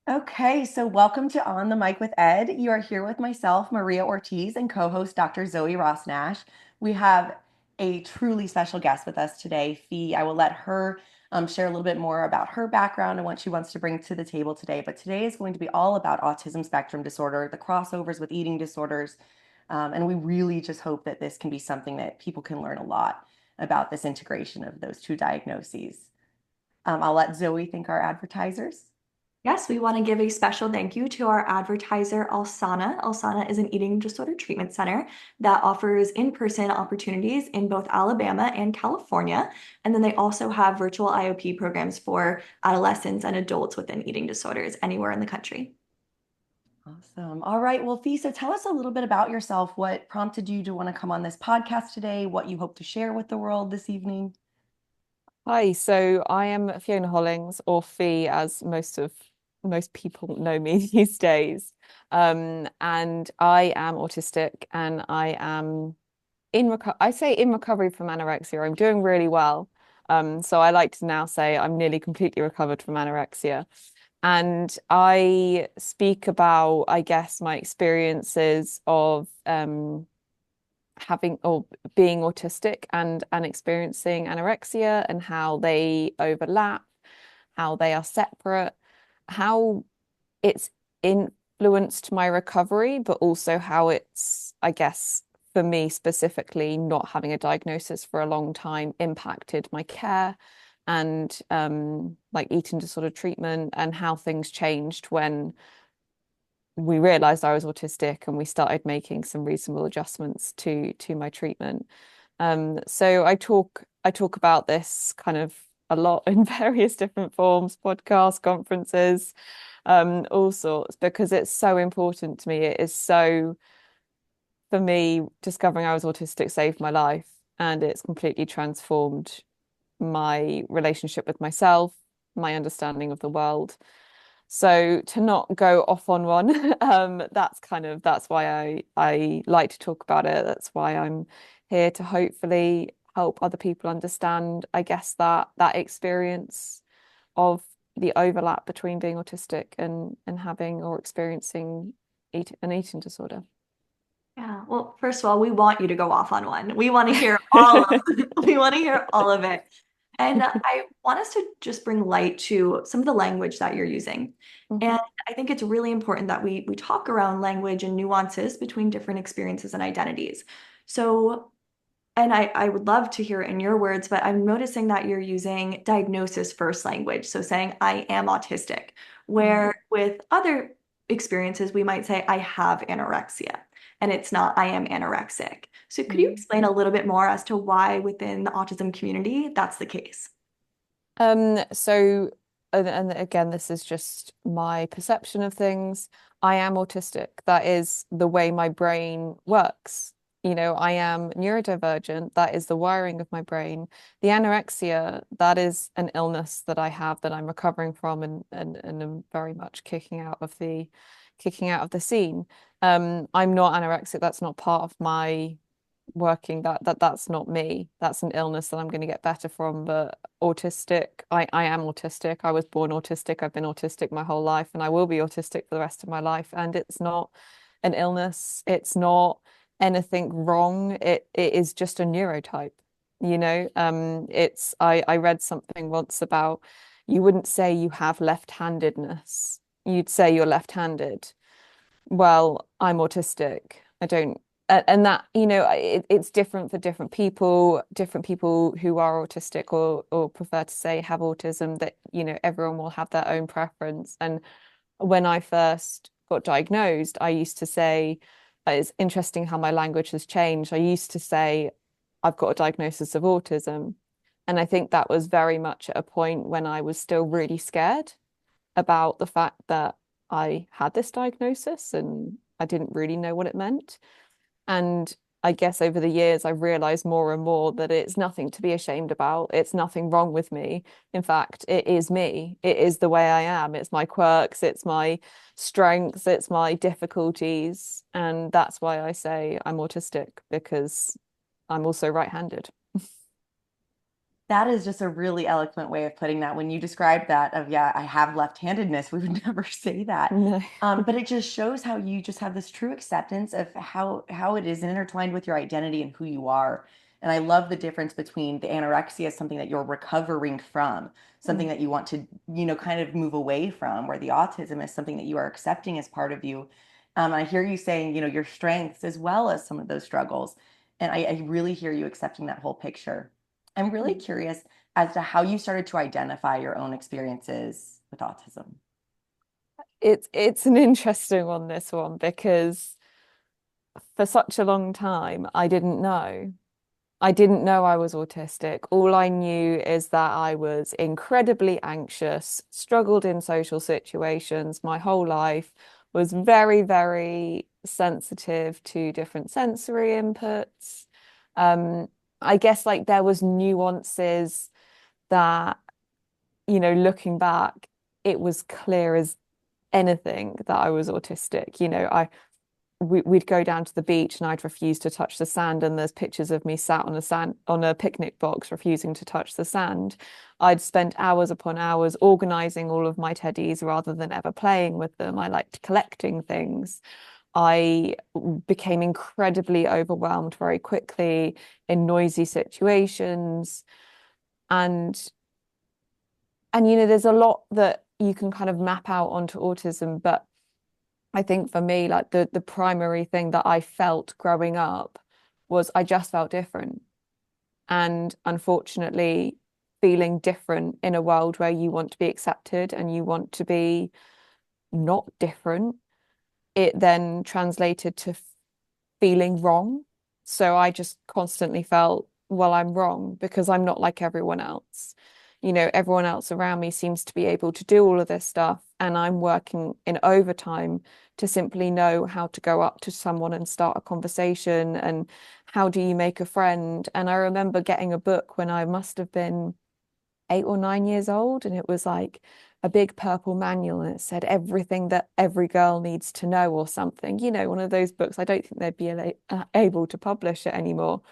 Okay, so welcome to On the Mic with Ed. You are here with myself, Maria Ortiz, and co-host Dr. Zoe Ross Nash. We have a truly special guest with us today, Fee. I will let her share a little bit more about her background and what she wants to bring to the table today. But today is going to be all about autism spectrum disorder, the crossovers with eating disorders, and we really just hope that this can be something that people can learn a lot about this integration of those two diagnoses. I'll let Zoe thank our advertisers. Yes, we want to give a special thank you to our advertiser, Alsana. Alsana is an eating disorder treatment center that offers in-person opportunities in both Alabama and California. And then they also have virtual IOP programs for adolescents and adults with eating disorders anywhere in the country. Awesome. All right. Well, Fee, so tell us a little bit about yourself. What prompted you to want to come on this podcast today? What you hope to share with the world this evening? Hi, so I am Fiona Hollings, or Fee, as most people know me these days. And I am autistic, and I am I say in recovery from anorexia. I'm doing really well. So I like to now say I'm nearly completely recovered from anorexia. And I speak about, I guess, my experiences of having or being autistic and experiencing anorexia and how they overlap, how they are separate, how it's influenced my recovery, but also how it's, I guess, for me specifically, not having a diagnosis for a long time impacted my care and like eating disorder treatment and how things changed when we realized I was autistic and we started making some reasonable adjustments to my treatment. So I talk about this kind of a lot in various different forms, podcasts, conferences, all sorts, because it's so important to me. It is so, for me, discovering I was autistic saved my life, and it's completely transformed my relationship with myself, my understanding of the world. So to not go off on one, that's why I like to talk about it. That's why I'm here to hopefully help other people understand, I guess, that experience of the overlap between being autistic and having or experiencing an eating disorder. Yeah, well, first of all, we want you to go off on one. We want to hear all of we want to hear all of it. And I want us to just bring light to some of the language that you're using. Mhm. And I think it's really important that we talk around language and nuances between different experiences and identities. So, and I would love to hear it in your words, but I'm noticing that you're using diagnosis first language. So saying I am autistic, Mhm. where with other experiences, we might say I have anorexia, and it's not I am anorexic. So could you Mm. explain a little bit more as to why within the autism community that's the case? So, and again, this is just my perception of things. I am autistic. That is the way my brain works. I am neurodivergent. That is the wiring of my brain. The anorexia, that is an illness that I have that I'm recovering from and am very much kicking out of the scene. I'm not anorexic. That's not part of my working. That's not me. That's an illness that I'm going to get better from. But autistic, I am autistic. I was born autistic. I've been autistic my whole life, and I will be autistic for the rest of my life. And it's not an illness. It's not anything wrong. It is just a neurotype. I read something once about you wouldn't say you have left-handedness. You'd say you're left-handed. Well, I'm autistic. I don't, and that, it's different for different people who are autistic or prefer to say have autism, that, everyone will have their own preference. And when I first got diagnosed, I used to say, it's interesting how my language has changed. I used to say, I've got a diagnosis of autism. And I think that was very much at a point when I was still really scared about the fact that I had this diagnosis and I didn't really know what it meant. And I guess over the years, I've realized more and more that it's nothing to be ashamed about. It's nothing wrong with me. In fact, it is me. It is the way I am. It's my quirks, it's my strengths, it's my difficulties. And that's why I say I'm autistic, because I'm also right-handed. That is just a really eloquent way of putting that. When you describe that of, yeah, I have left-handedness, we would never say that. No. But it just shows how you just have this true acceptance of how it is intertwined with your identity and who you are. And I love the difference between the anorexia as something that you're recovering from, something Mm, that you want to, kind of move away from, where the autism is something that you are accepting as part of you. I hear you saying, your strengths as well as some of those struggles. And I really hear you accepting that whole picture. I'm really mm. curious as to how you started to identify your own experiences with autism. It's an interesting one, this one, because for such a long time I didn't know. I didn't know I was autistic. All I knew is that I was incredibly anxious, struggled in social situations my whole life, was very, very sensitive to different sensory inputs. Um, I guess like there was nuances that, looking back, it was clear as anything that I was autistic. We'd go down to the beach and I'd refuse to touch the sand, and there's pictures of me sat on a picnic box refusing to touch the sand. I'd spent hours upon hours organizing all of my teddies rather than ever playing with them. I liked collecting things. I became incredibly overwhelmed very quickly in noisy situations. And there's a lot that you can kind of map out onto autism, but I think for me, like the primary thing that I felt growing up was I just felt different. And unfortunately, feeling different in a world where you want to be accepted and you want to be not different, it then translated to feeling wrong. So I just constantly felt, well, I'm wrong because I'm not like everyone else. Everyone else around me seems to be able to do all of this stuff, and I'm working in overtime to simply know how to go up to someone and start a conversation and how do you make a friend. And I remember getting a book when I must have been 8 or 9 years old, and it was like a big purple manual, and it said everything that every girl needs to know or something. One of those books. I don't think they'd be able to publish it anymore.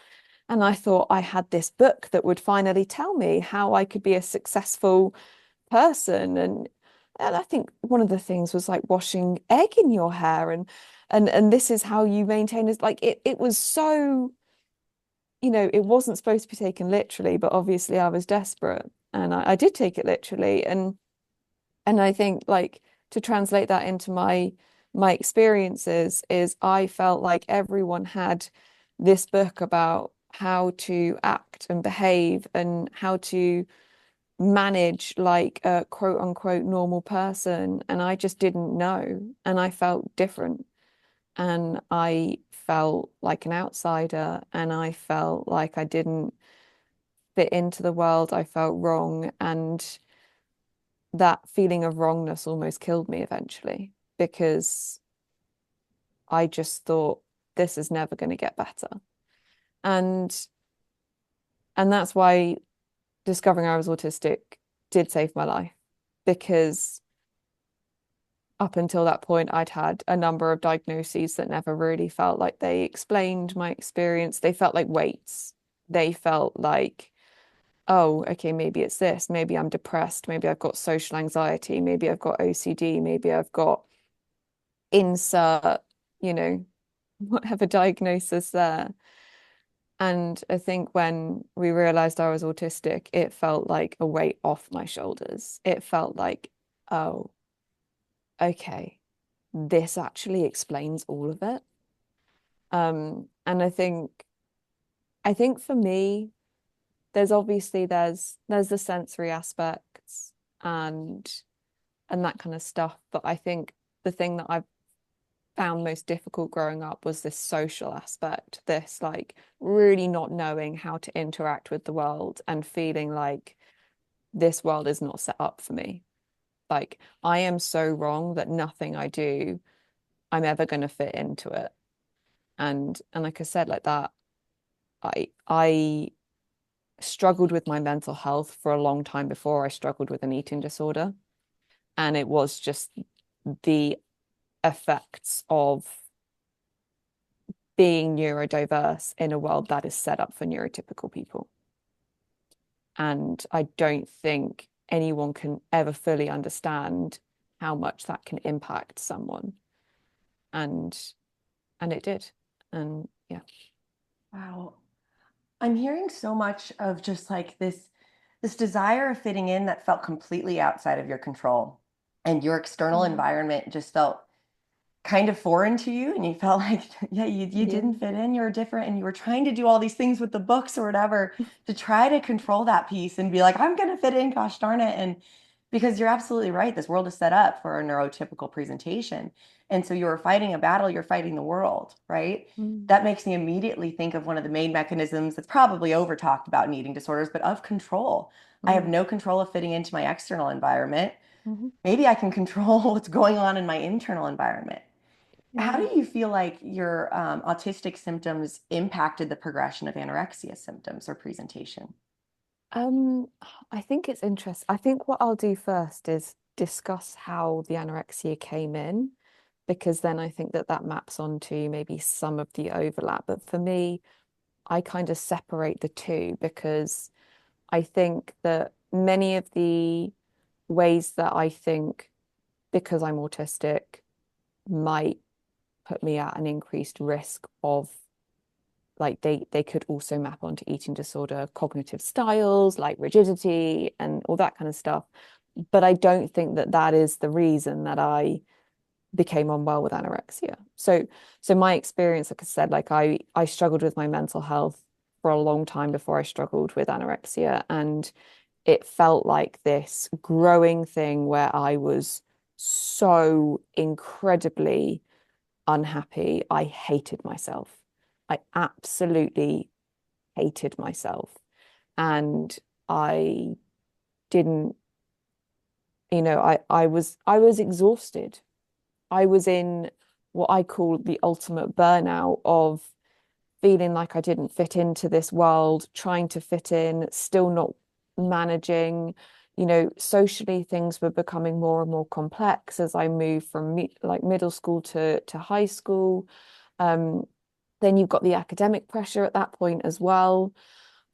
And I thought I had this book that would finally tell me how I could be a successful person. And I think one of the things was like washing egg in your hair, and this is how you maintain it. Like it was so, it wasn't supposed to be taken literally, but obviously I was desperate and I did take it literally. And I think like to translate that into my experiences is I felt like everyone had this book about how to act and behave and how to manage like a quote unquote normal person. And I just didn't know. And I felt different. And I felt like an outsider. And I felt like I didn't fit into the world. I felt wrong. And that feeling of wrongness almost killed me eventually because I just thought this is never going to get better. And and that's why discovering I was autistic did save my life, because up until that point I'd had a number of diagnoses that never really felt like they explained my experience. They felt like weights. They felt like, oh, okay, maybe it's this, maybe I'm depressed, maybe I've got social anxiety, maybe I've got OCD, maybe I've got insert, you know, whatever diagnosis there. And I think when we realized I was autistic, it felt like a weight off my shoulders. It felt like, oh, okay, this actually explains all of it. And I think for me, there's the sensory aspects and that kind of stuff. But I think the thing that I've found most difficult growing up was this social aspect, this like really not knowing how to interact with the world and feeling like this world is not set up for me. Like I am so wrong that nothing I do, I'm ever going to fit into it. And like I said, like that, I struggled with my mental health for a long time before I struggled with an eating disorder. And it was just the effects of being neurodiverse in a world that is set up for neurotypical people. And I don't think anyone can ever fully understand how much that can impact someone. And it did. And yeah. Wow. I'm hearing so much of just like this desire of fitting in that felt completely outside of your control. And your external Mhm. environment just felt kind of foreign to you, and you felt like yeah, you Yeah. didn't fit in, you were different, and you were trying to do all these things with the books or whatever to try to control that piece and be like, I'm gonna fit in, gosh darn it. And because you're absolutely right, this world is set up for a neurotypical presentation. And so you're fighting a battle, you're fighting the world, right? Mm. That makes me immediately think of one of the main mechanisms that's probably over talked about in eating disorders, but of control. I have Mm. no control of fitting into my external environment. Mhm. Maybe I can control what's going on in my internal environment. How Yeah. do you feel like your autistic symptoms impacted the progression of anorexia symptoms or presentation? Um, I think it's interesting. I think what I'll do first is discuss how the anorexia came in, because then I think that that maps onto maybe some of the overlap. But for me, I kind of separate the two because I think that many of the ways that I think, because I'm autistic, might put me at an increased risk of, like, they could also map onto eating disorder cognitive styles like rigidity and all that kind of stuff. But I don't think that that is the reason that I became unwell with anorexia. So my experience, like I said, like I struggled with my mental health for a long time before I struggled with anorexia, and it felt like this growing thing where I was so incredibly unhappy. I hated myself. I absolutely hated myself. And I didn't, I was exhausted. I was in what I call the ultimate burnout of feeling like I didn't fit into this world, trying to fit in, still not managing. Socially things were becoming more and more complex as I moved from like middle school to high school. Um, then you've got the academic pressure at that point as well.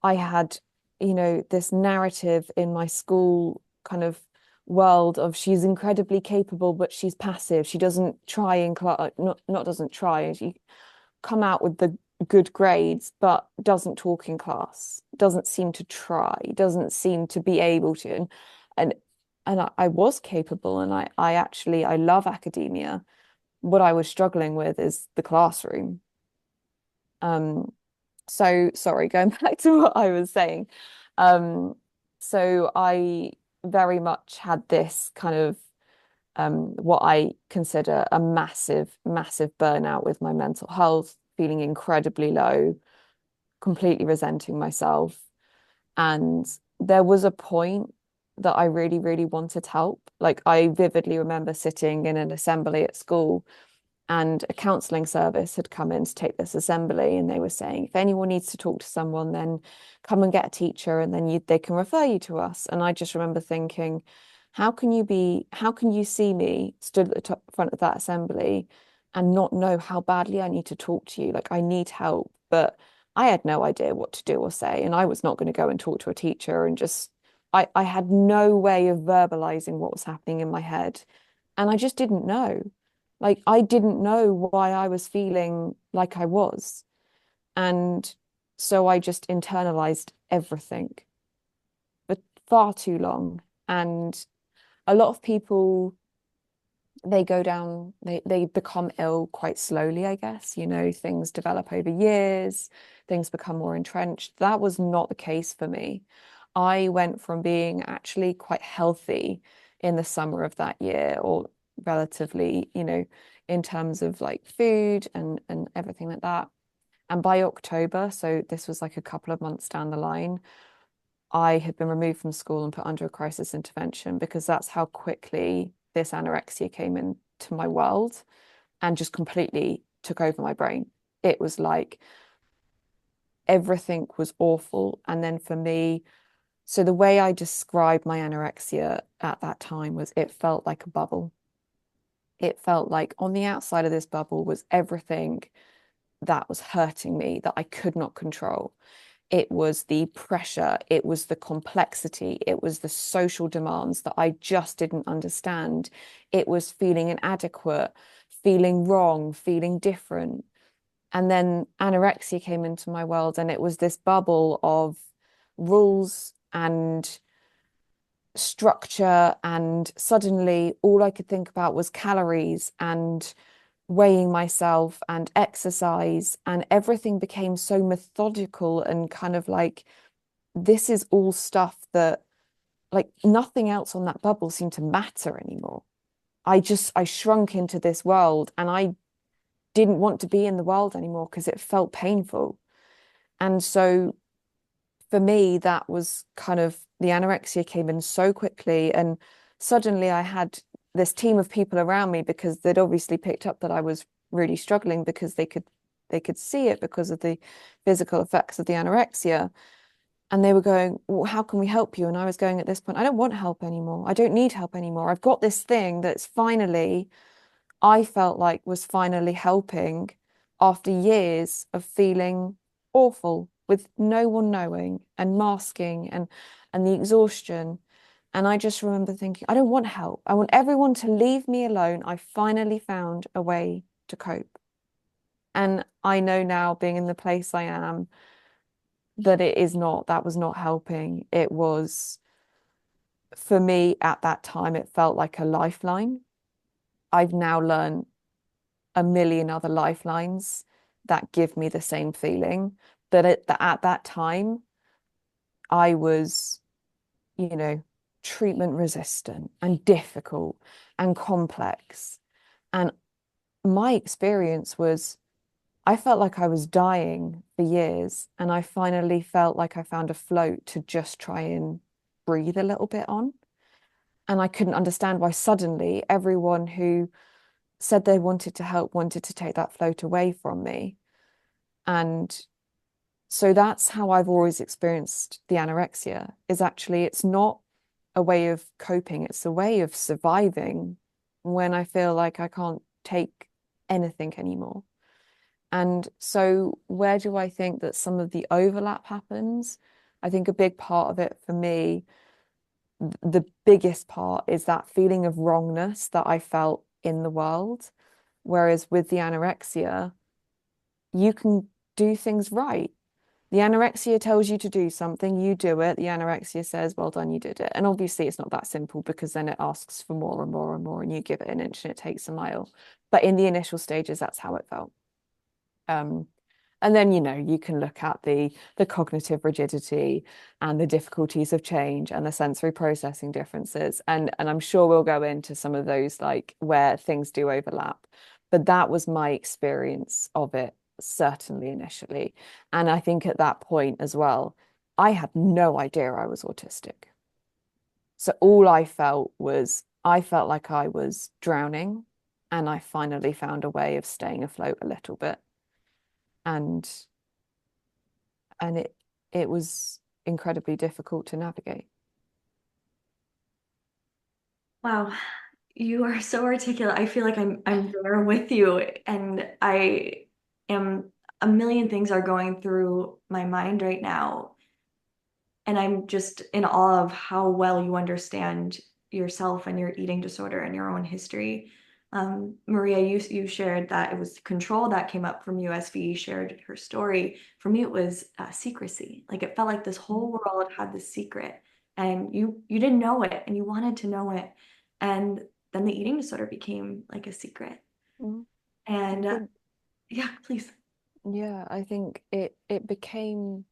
I had, this narrative in my school kind of world of she's incredibly capable, but she's passive. She doesn't try in class, not doesn't try. She come out with the good grades, but doesn't talk in class, doesn't seem to try, doesn't seem to be able to. And I was capable, and I love academia. What I was struggling with is the classroom. Um, so sorry, going back to what I was saying. Um, so I very much had this kind of what I consider a massive, massive burnout with my mental health, feeling incredibly low, completely resenting myself. And there was a point that I really, really wanted help. Like I vividly remember sitting in an assembly at school, and a counselling service had come in to take this assembly, and they were saying if anyone needs to talk to someone, then come and get a teacher, and then they can refer you to us. And I just remember thinking, how can you see me stood at the front of that assembly and not know how badly I need to talk to you? Like I need help, but I had no idea what to do or say, and I was not going to go and talk to a teacher. And just I had no way of verbalizing what was happening in my head, and I just didn't know. Like I didn't know why I was feeling like I was. And so I just internalized everything for far too long. And a lot of people, they go down, they become ill quite slowly, I guess. Things develop over years, things become more entrenched. That was not the case for me. I went from being actually quite healthy in the summer of that year, or relatively, in terms of like food and everything like that. And by October, so this was like a couple of months down the line, I had been removed from school and put under a crisis intervention, because that's how quickly this anorexia came into my world and just completely took over my brain. It was like everything was awful. And then for me, so the way I described my anorexia at that time was it felt like a bubble. It felt like on the outside of this bubble was everything that was hurting me that I could not control. It was the pressure, it was the complexity, it was the social demands that I just didn't understand. It was feeling inadequate, feeling wrong, feeling different. And then anorexia came into my world, and it was this bubble of rules and structure. And suddenly, all I could think about was calories and weighing myself and exercise. And everything became so methodical and kind of like, this is all stuff that, like, nothing else on that bubble seemed to matter anymore. I shrunk into this world, and I didn't want to be in the world anymore because it felt painful. And so for me, that was kind of, the anorexia came in so quickly. And suddenly I had this team of people around me, because they'd obviously picked up that I was really struggling, because they could see it because of the physical effects of the anorexia. And they were going, well, how can we help you? And I was going, at this point, I don't want help anymore. I don't need help anymore. I've got this thing that's finally, I felt like was finally helping, after years of feeling awful with no one knowing, and masking, and the exhaustion. And I just remember thinking, I don't want help. I want everyone to leave me alone. I finally found a way to cope. And I know now, being in the place I am, that that was not helping. It was, for me at that time, it felt like a lifeline. I've now learned a million other lifelines that give me the same feeling. At that time, I was, you know, treatment resistant and difficult and complex. And my experience was, I felt like I was dying for years, and I finally felt like I found a float to just try and breathe a little bit on. And I couldn't understand why suddenly everyone who said they wanted to help wanted to take that float away from me. And so that's how I've always experienced the anorexia, is actually, it's not a way of coping, it's a way of surviving when I feel like I can't take anything anymore. And so, where do I think that some of the overlap happens? I think a big part of it for me, the biggest part, is that feeling of wrongness that I felt in the world. Whereas with the anorexia, you can do things right. The anorexia tells you to do something, you do it. The anorexia says, well done, you did it. And obviously, it's not that simple, because then it asks for more and more and more, and you give it an inch and it takes a mile. But in the initial stages, that's how it felt. Um, and then, you can look at the cognitive rigidity and the difficulties of change and the sensory processing differences. And I'm sure we'll go into some of those, like, where things do overlap. But that was my experience of it, certainly initially. And I think at that point as well, I had no idea I was autistic. So all I felt like I was drowning, and I finally found a way of staying afloat a little bit. And and it was incredibly difficult to navigate. Wow, you are so articulate. I feel like I'm there with you, and I am, a million things are going through my mind right now. And I'm just in awe of how well you understand yourself and your eating disorder and your own history. Maria, you shared that it was control that came up from you as VE shared her story. For me, it was secrecy. Like, it felt like this whole world had this secret, and you didn't know it, and you wanted to know it. And then the eating disorder became like a secret. Mm. I And think, yeah, please. yeah, I think it became,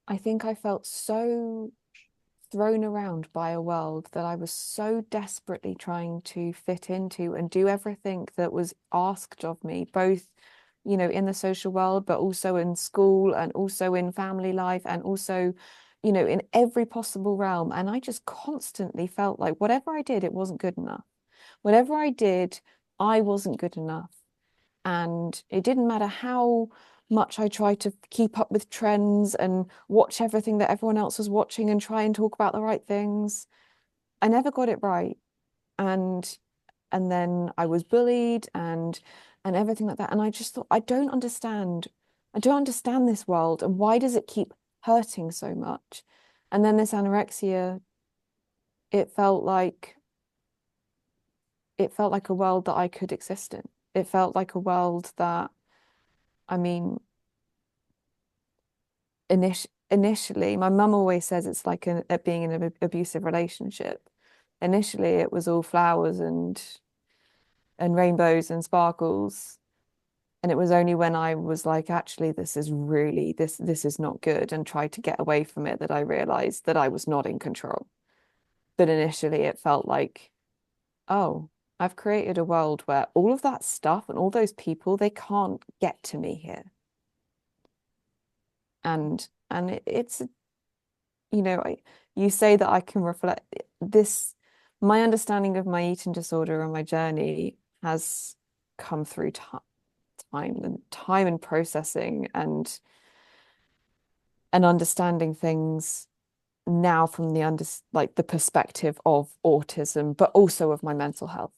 I think I felt so thrown around by a world that I was so desperately trying to fit into and do everything that was asked of me, both, in the social world, but also in school, and also in family life, and also, in every possible realm. And I just constantly felt like whatever I did, it wasn't good enough. Whatever I did, I wasn't good enough. And it didn't matter how much I tried to keep up with trends and watch everything that everyone else was watching and try and talk about the right things. I never got it right. And then I was bullied and everything like that. And I just thought, I don't understand I don't understand this world, and why does it keep hurting so much? And then this anorexia, it felt like it felt like a world that I could exist in. It felt like a world that, I mean, initially, my mum always says it's like being in an abusive relationship. Initially, it was all flowers and rainbows and sparkles. And it was only when I was like, actually, this is really this is not good, and tried to get away from it that I realized that I was not in control. But initially, it felt like, oh, I've created a world where all of that stuff and all those people, they can't get to me here. And it's, you say that I can reflect this, my understanding of my eating disorder and my journey has come through time and processing and understanding things now from the perspective of autism, but also of my mental health.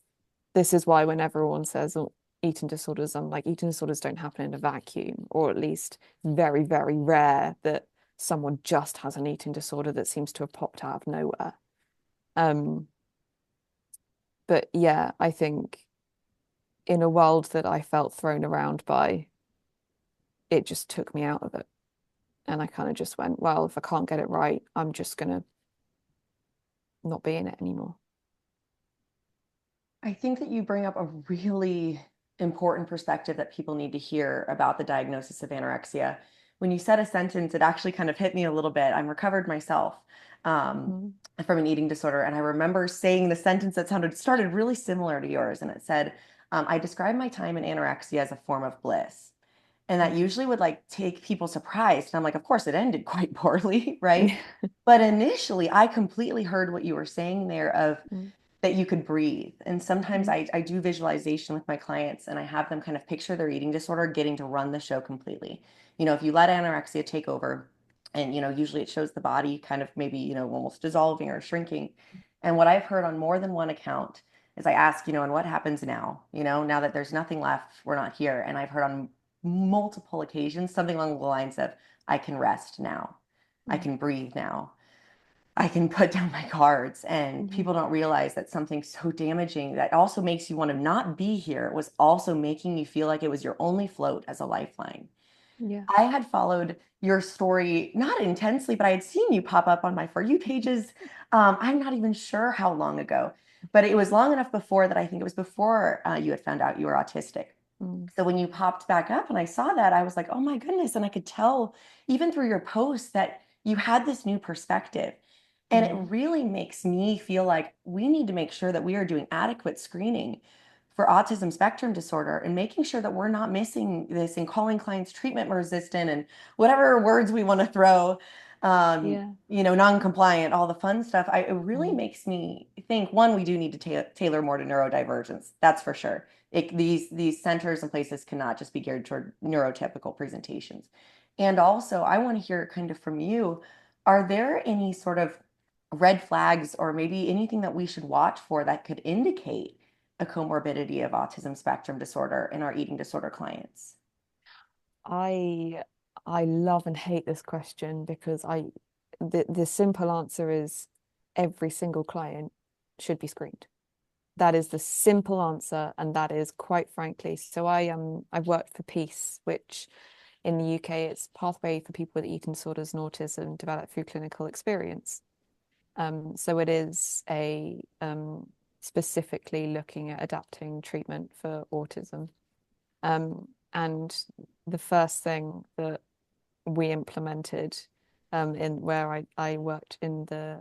This is why when everyone says, oh, eating disorders, I'm like, eating disorders don't happen in a vacuum, or at least very, very rare that someone just has an eating disorder that seems to have popped out of nowhere. Um, but yeah, I think in a world that I felt thrown around by, it just took me out of it. And I kind of just went, well, if I can't get it right, I'm just gonna not be in it anymore. I think that you bring up a really important perspective that people need to hear about the diagnosis of anorexia. When you said a sentence, it actually kind of hit me a little bit. I'm recovered myself um, Mm. from an eating disorder, and I remember saying the sentence that started really similar to yours, and it said, "I describe my time in anorexia as a form of bliss." And that Mm. usually would like take people surprised. And I'm like, of course, it ended quite poorly, right? But initially, I completely heard what you were saying there of Mm. that you could breathe. And sometimes Mm. I do visualization with my clients and I have them kind of picture their eating disorder getting to run the show completely. If you let anorexia take over, and usually it shows the body kind of maybe, almost dissolving or shrinking. And what I've heard on more than one account is I ask, and what happens now? Now that there's nothing left, we're not here. And I've heard on multiple occasions something along the lines of, I can rest now. I Mm. can breathe now. I can put down my cards. And Mhm. people don't realize that something so damaging that also makes you want to not be here was also making you feel like it was your only float as a lifeline. Yeah. I had followed your story, not intensely, but I had seen you pop up on my For You pages. I'm not even sure how long ago, but it was long enough before that I think it was before you had found out you were autistic. Mm. So when you popped back up and I saw that, I was like, oh my goodness. And I could tell even through your posts that you had this new perspective. And it Mm. really makes me feel like we need to make sure that we are doing adequate screening for autism spectrum disorder and making sure that we're not missing this and calling clients treatment resistant and whatever words we want to throw, Yeah. non-compliant, all the fun stuff. It really Mm. makes me think, one, we do need to tailor more to neurodivergence. That's for sure. These centers and places cannot just be geared toward neurotypical presentations. And also, I want to hear kind of from you, are there any sort of red flags or maybe anything that we should watch for that could indicate a comorbidity of autism spectrum disorder in our eating disorder clients? I I love and hate this question because the simple answer is every single client should be screened. That is the simple answer, and that is quite frankly. So I've worked for Peace, which in the UK it's pathway for people with eating disorders and autism developed through clinical experience. So it is a specifically looking at adapting treatment for autism. And the first thing that we implemented in where I worked in the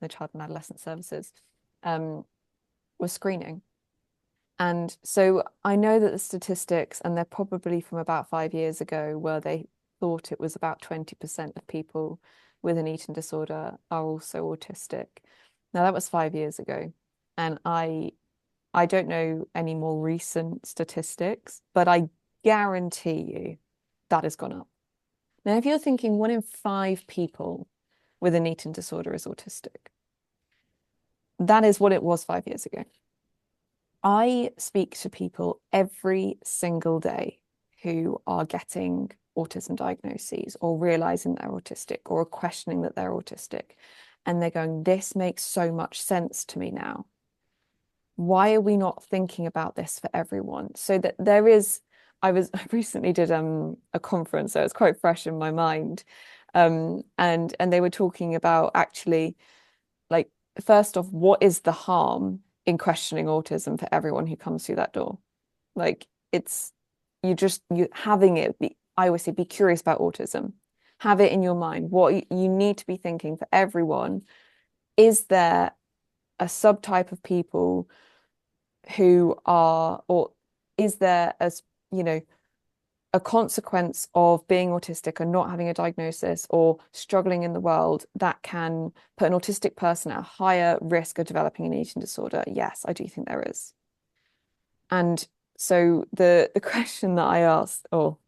child and adolescent services was screening. And so I know that the statistics, and they're probably from about 5 years ago, where they thought it was about 20% of people with an eating disorder are also autistic. Now that was 5 years ago. And I don't know any more recent statistics, but I guarantee you that has gone up. Now, if you're thinking 1 in 5 people with an eating disorder is autistic, that is what it was 5 years ago. I speak to people every single day who are getting autism diagnoses or realizing they're autistic or questioning that they're autistic. And they're going, this makes so much sense to me now. Why are we not thinking about this for everyone? So that there is, I recently did a conference, so it's quite fresh in my mind. And they were talking about actually, like, first off, what is the harm in questioning autism for everyone who comes through that door? Like, it's you having it be, I always say, be curious about autism. Have it in your mind. What you need to be thinking for everyone, is there a subtype of people who are, or is there as, you know, a consequence of being autistic and not having a diagnosis or struggling in the world that can put an autistic person at a higher risk of developing an eating disorder? Yes, I do think there is. And so the question that I ask, or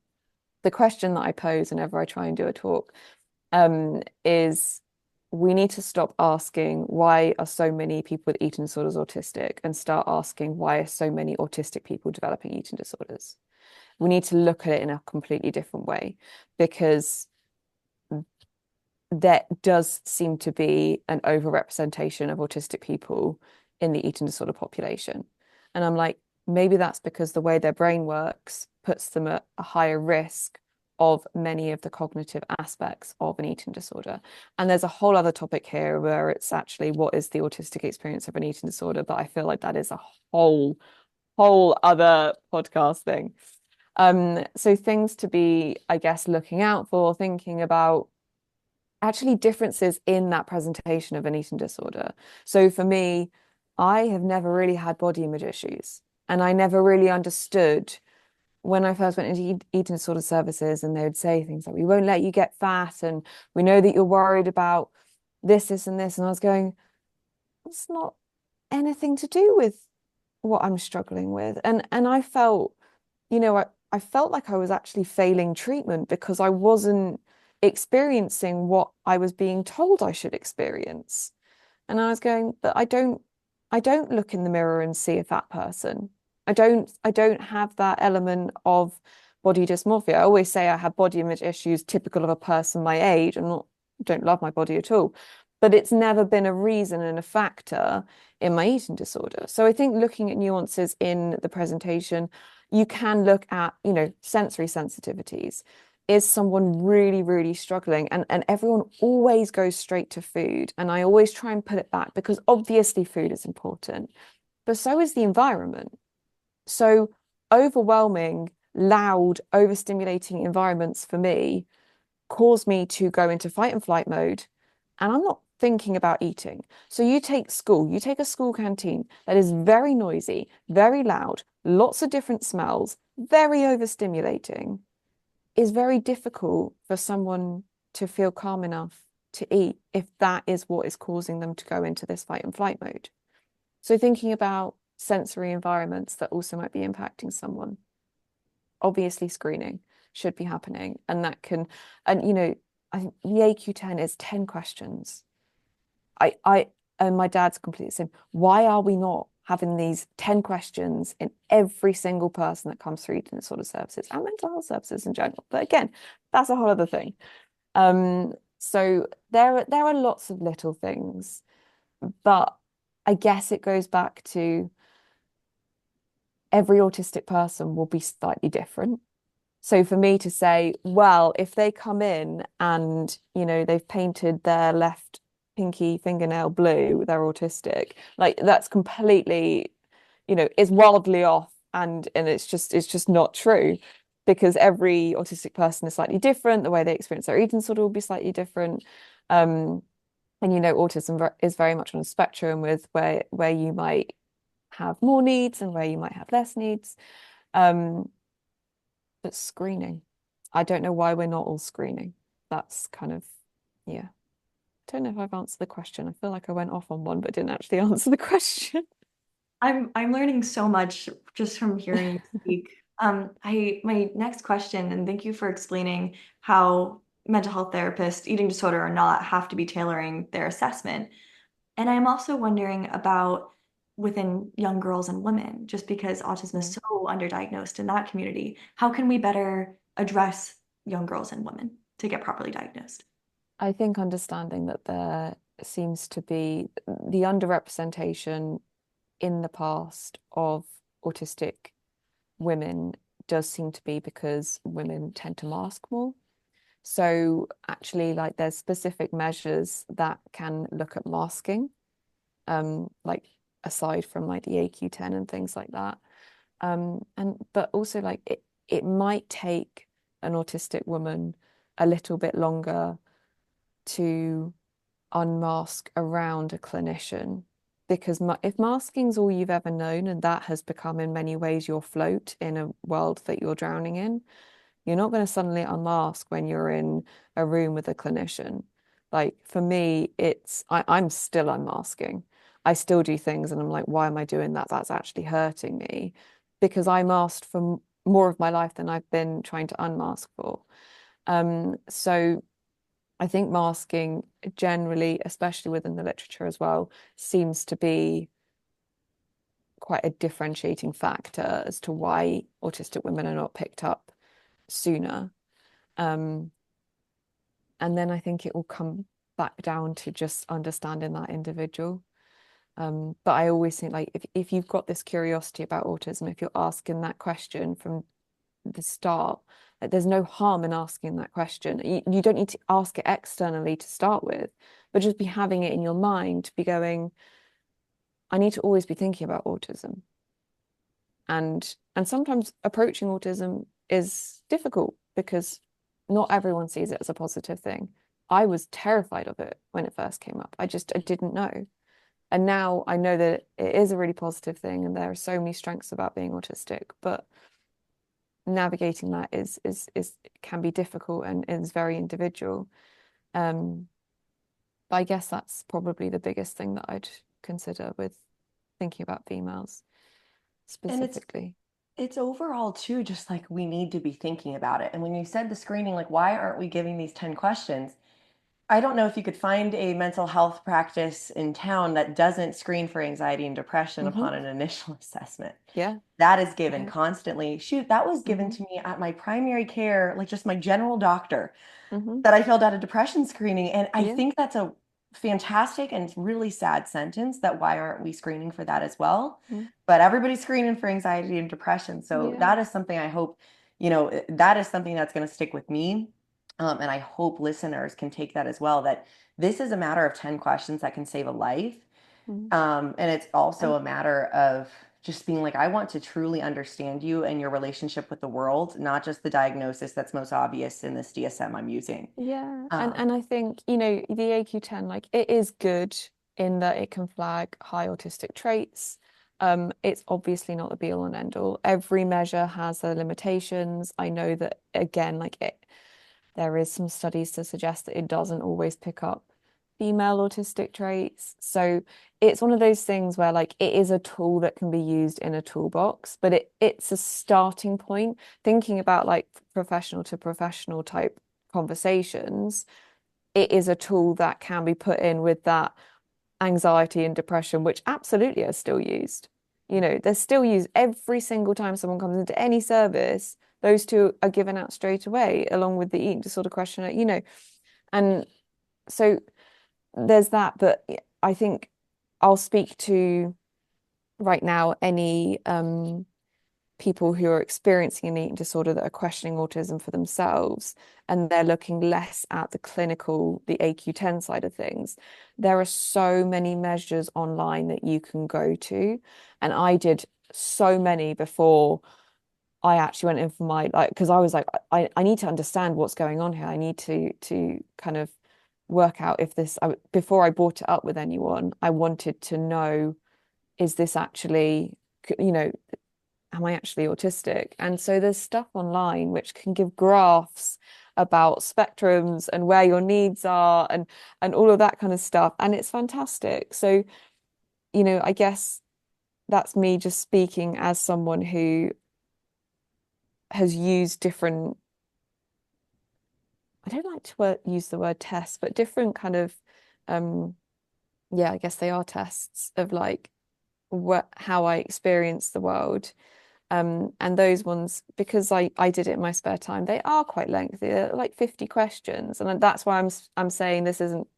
the question that I pose whenever I try and do a talk, is we need to stop asking why are so many people with eating disorders autistic and start asking why are so many autistic people developing eating disorders. We need to look at it in a completely different way, because there does seem to be an overrepresentation of autistic people in the eating disorder population. And I'm like, maybe that's because the way their brain works puts them at a higher risk of many of the cognitive aspects of an eating disorder. And there's a whole other topic here where it's actually what is the autistic experience of an eating disorder, but I feel like that is a whole other podcast thing. So things to be, I guess, looking out for, thinking about actually differences in that presentation of an eating disorder. So for me, I have never really had body image issues, and I never really understood when I first went into eating disorder services, and they would say things like, we won't let you get fat, and we know that you're worried about this, and this. And I was going, it's not anything to do with what I'm struggling with. And I felt, I felt like I was actually failing treatment because I wasn't experiencing what I was being told I should experience. And I was going, but I don't look in the mirror and see a fat person. I don't have that element of body dysmorphia. I always say I have body image issues typical of a person my age. Don't love my body at all. But it's never been a reason and a factor in my eating disorder. So I think looking at nuances in the presentation, you can look at, sensory sensitivities. Is someone really, really struggling? And everyone always goes straight to food. And I always try and put it back because obviously food is important, but so is the environment. So overwhelming, loud, overstimulating environments for me cause me to go into fight and flight mode, and I'm not thinking about eating. So you take school, you take a school canteen that is very noisy, very loud, lots of different smells, very overstimulating, is very difficult for someone to feel calm enough to eat if that is what is causing them to go into this fight and flight mode. So thinking about sensory environments that also might be impacting someone. Obviously, screening should be happening, and that can, and I think the AQ10 is 10 questions. I and my dad's completely the same. Why are we not having these 10 questions in every single person that comes through eating disorder services and mental health services in general? But again, that's a whole other thing. So there are lots of little things, but I guess it goes back to every autistic person will be slightly different. So for me to say, well, if they come in and, they've painted their left pinky fingernail blue, they're autistic, like that's completely, is wildly off, and it's just not true, because every autistic person is slightly different. The way they experience their eating disorder will be slightly different. And autism is very much on a spectrum, with where you might have more needs and where you might have less needs. But screening, I don't know why we're not all screening. That's kind of, yeah. I don't know if I've answered the question. I feel like I went off on one, but didn't actually answer the question. I'm learning so much just from hearing you speak. My next question, and thank you for explaining how mental health therapists, eating disorder or not, have to be tailoring their assessment. And I'm also wondering about within young girls and women, just because autism is so underdiagnosed in that community, how can we better address young girls and women to get properly diagnosed. I think understanding that there seems to be the underrepresentation in the past of autistic women does seem to be because women tend to mask more. So actually, like there's specific measures that can look at masking, like aside from like the AQ10 and things like that. And but also like it might take an autistic woman a little bit longer to unmask around a clinician because if masking's all you've ever known and that has become in many ways your float in a world that you're drowning in, you're not going to suddenly unmask when you're in a room with a clinician. Like for me, I'm still unmasking. I still do things and I'm like, why am I doing that? That's actually hurting me because I masked for more of my life than I've been trying to unmask for. So I think masking generally, especially within the literature as well, seems to be quite a differentiating factor as to why autistic women are not picked up sooner. Um, and then I think it will come back down to just understanding that individual. But I always think like if you've got this curiosity about autism, if you're asking that question from the start, like, there's no harm in asking that question. You don't need to ask it externally to start with, but just be having it in your mind to be going, I need to always be thinking about autism. And sometimes approaching autism is difficult because not everyone sees it as a positive thing. I was terrified of it when it first came up. I didn't know. And now I know that it is a really positive thing and there are so many strengths about being autistic, but navigating that is can be difficult and is very individual. Um, but I guess that's probably the biggest thing that I'd consider with thinking about females And specifically. it's overall too, just like we need to be thinking about it. And when you said the screening, like, why aren't we giving these 10 questions? I don't know if you could find a mental health practice in town that doesn't screen for anxiety and depression Hmm. upon an initial assessment. Yeah. That is given Yeah. constantly. Shoot, that was given Hmm. to me at my primary care, like just my general doctor, Hmm. that I filled out a depression screening. And I Yeah. think that's a fantastic and really sad sentence that why aren't we screening for that as well? Mm. But everybody's screening for anxiety and depression. So Yeah. that is something I hope, that is something that's going to stick with me. And I hope listeners can take that as well, that this is a matter of 10 questions that can save a life. Mm. And it's also And a matter of just being like, I want to truly understand you and your relationship with the world, not just the diagnosis that's most obvious in this DSM I'm using. yeah, Um, and I think, the AQ10, like it is good in that it can flag high autistic traits. It's obviously not the be all and end all. Every measure has their limitations. I know that again, there is some studies to suggest that it doesn't always pick up female autistic traits. So it's one of those things where like it is a tool that can be used in a toolbox, but it's a starting point. Thinking about like professional to professional type conversations, it is a tool that can be put in with that anxiety and depression, which absolutely are still used. They're still used every single time someone comes into any service. Those two are given out straight away, along with the eating disorder questionnaire. And so there's that. But I think I'll speak to right now any people who are experiencing an eating disorder that are questioning autism for themselves and they're looking less at the clinical, the AQ10 side of things. There are so many measures online that you can go to. And I did so many before I actually went in for my like because I was like, I need to understand what's going on here. I need to kind of work out if before I brought it up with anyone, I wanted to know, is this actually, am I actually autistic? And so there's stuff online which can give graphs about spectrums and where your needs are and all of that kind of stuff. And it's fantastic. So, I guess that's me just speaking as someone who has used different, I don't like to use the word tests, but different kind of, um, I guess they are tests of like how I experience the world. And those ones, because I did it in my spare time, they are quite lengthy. They're like 50 questions. And that's why I'm saying this isn't,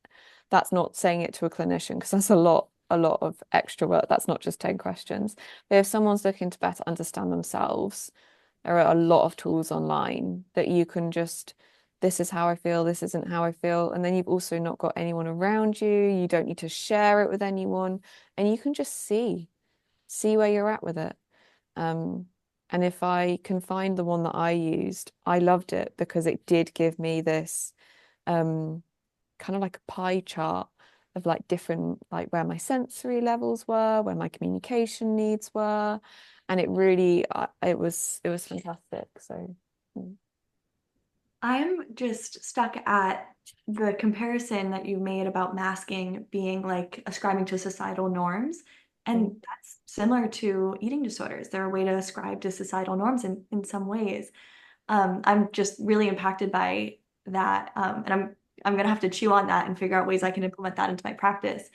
that's not saying it to a clinician, because that's a lot of extra work. That's not just 10 questions. But if someone's looking to better understand themselves, there are a lot of tools online that you can just, this is how I feel, this isn't how I feel. And then you've also not got anyone around you. You don't need to share it with anyone. And you can just see where you're at with it. Um, and if I can find the one that I used, I loved it because it did give me this kind of like a pie chart of like different, like where my sensory levels were, where my communication needs were, and it really, it was fantastic. So, mm, I'm just stuck at the comparison that you made about masking being like ascribing to societal norms. mm, And that's similar to eating disorders. They're a way to ascribe to societal norms in some ways. I'm just really impacted by that. And I'm gonna have to chew on that and figure out ways I can implement that into my practice.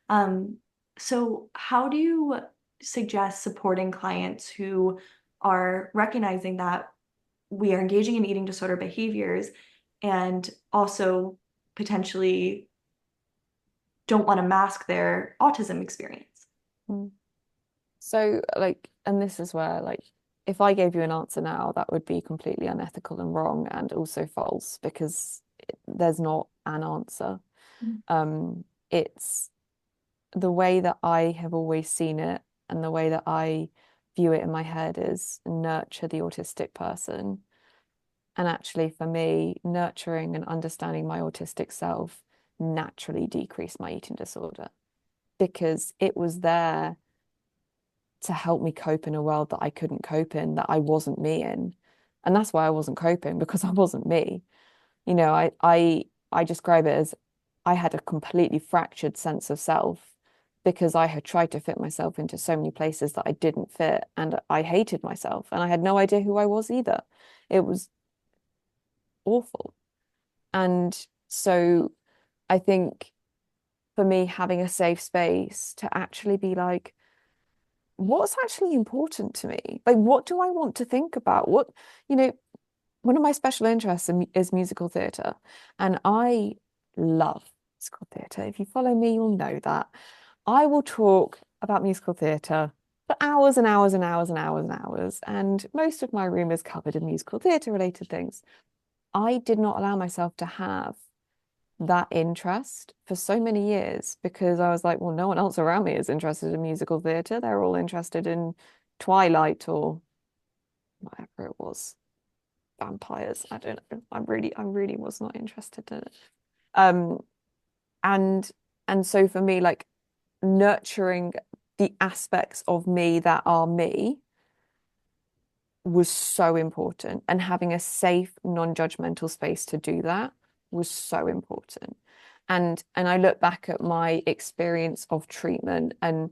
Um, so how do you suggest supporting clients who are recognizing that we are engaging in eating disorder behaviors and also potentially don't want to mask their autism experience? mm. So like, and this is where like, if I gave you an answer now, that would be completely unethical and wrong and also false because there's not an answer. Mm. It's the way that I have always seen it and the way that I view it in my head is nurture the autistic person. And actually, for me, nurturing and understanding my autistic self naturally decreased my eating disorder because it was there to help me cope in a world that I couldn't cope in, that I wasn't me in. And that's why I wasn't coping because I wasn't me. I describe it as I had a completely fractured sense of self because I had tried to fit myself into so many places that I didn't fit, and I hated myself, and I had no idea who I was either. It was awful. And so I think for me, having a safe space to actually be like, what's actually important to me? Like, what do I want to think about? You know, one of my special interests is musical theatre, and I love musical theatre. If you follow me, you'll know that. I will talk about musical theatre for hours and hours and hours and hours and hours, and most of my room is covered in musical theatre related things. I did not allow myself to have that interest for so many years because I was like, well, no one else around me is interested in musical theatre. They're all interested in Twilight or whatever it was, vampires. I don't know. I really was not interested in it. Um, and and so for me, like nurturing the aspects of me that are me was so important, and having a safe, non-judgmental space to do that was so important. And I look back at my experience of treatment and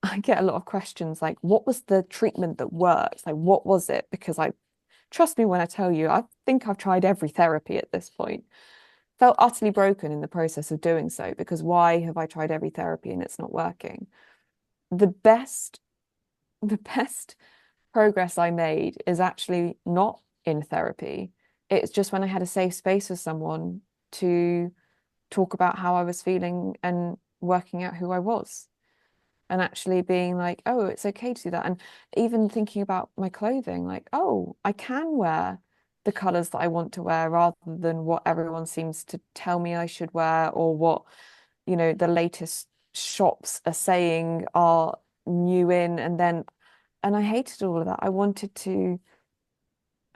I get a lot of questions like, what was the treatment that worked? Like, what was it? Because I trust me when I tell you, I think I've tried every therapy at this point. Felt utterly broken in the process of doing so because why have I tried every therapy and it's not working? The best, the best progress I made is actually not in therapy. It's just when I had a safe space with someone to talk about how I was feeling and working out who I was. And actually being like, oh, it's okay to do that. And even thinking about my clothing, like, oh, I can wear the colors that I want to wear rather than what everyone seems to tell me I should wear or what, the latest shops are saying are new in. And I hated all of that. I wanted to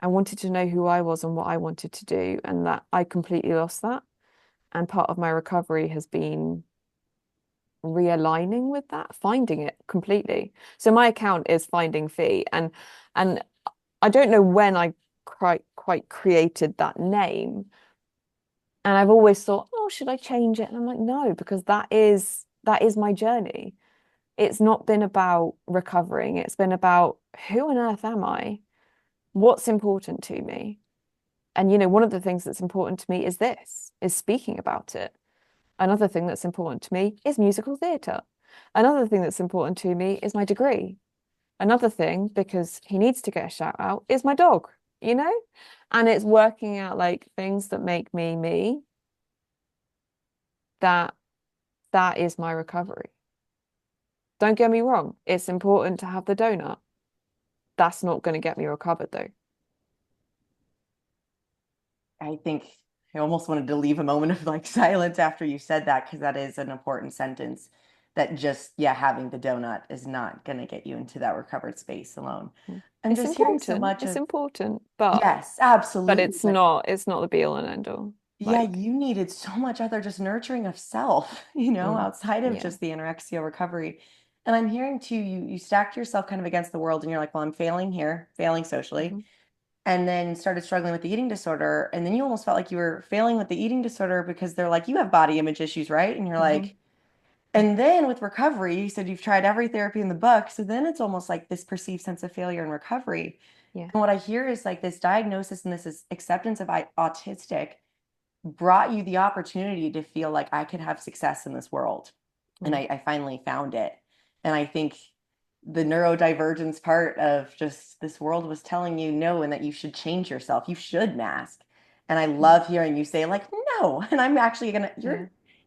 know who I was and what I wanted to do, and that I completely lost that. And part of my recovery has been realigning with that, finding it completely. So my account is Finding Fee, and I don't know when I quite created that name. And I've always thought, oh, should I change it? And I'm like, no, because that is my journey. It's not been about recovering. It's been about who on earth am I? What's important to me? And one of the things that's important to me is speaking about it. Another thing that's important to me is musical theatre. Another thing that's important to me is my degree. Another thing, because he needs to get a shout out, is my dog, you know? And it's working out like things that make me me, that that is my recovery. Don't get me wrong, it's important to have the donut. That's not going to get me recovered though. I think I almost wanted to leave a moment of like silence after you said that because that is an important sentence that just, yeah, having the donut is not going to get you into that recovered space alone. Mm. And just hearing so much It's of, important, yes, but absolutely. But it's not the be all and end all. yeah, Like, you needed so much other just nurturing of self, outside of yeah. just the anorexia recovery. And I'm hearing too, you stacked yourself kind of against the world and you're like, well, I'm failing here, failing socially, Hmm. and then started struggling with the eating disorder. And then you almost felt like you were failing with the eating disorder because they're like, you have body image issues, right? And you're Hmm. like, and then with recovery, you said you've tried every therapy in the book. So then it's almost like this perceived sense of failure in recovery. Yeah. And what I hear is like this diagnosis and this is acceptance of autistic brought you the opportunity to feel like I could have success in this world. And Mm. I finally found it. And I think the neurodivergence part of just this world was telling you no and that you should change yourself. You should mask. And I Mm. love hearing you say like no. And I'm actually gonna Yeah.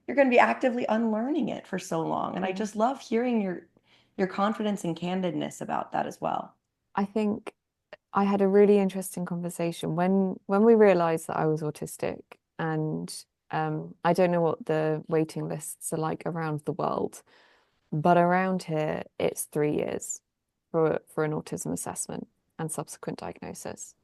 you're gonna be actively unlearning it for so long. And I Yeah. just love hearing your confidence and candidness about that as well. I think I had a really interesting conversation when we realized that I was autistic, and I don't know what the waiting lists are like around the world, but around here it's 3 years for an autism assessment and subsequent diagnosis.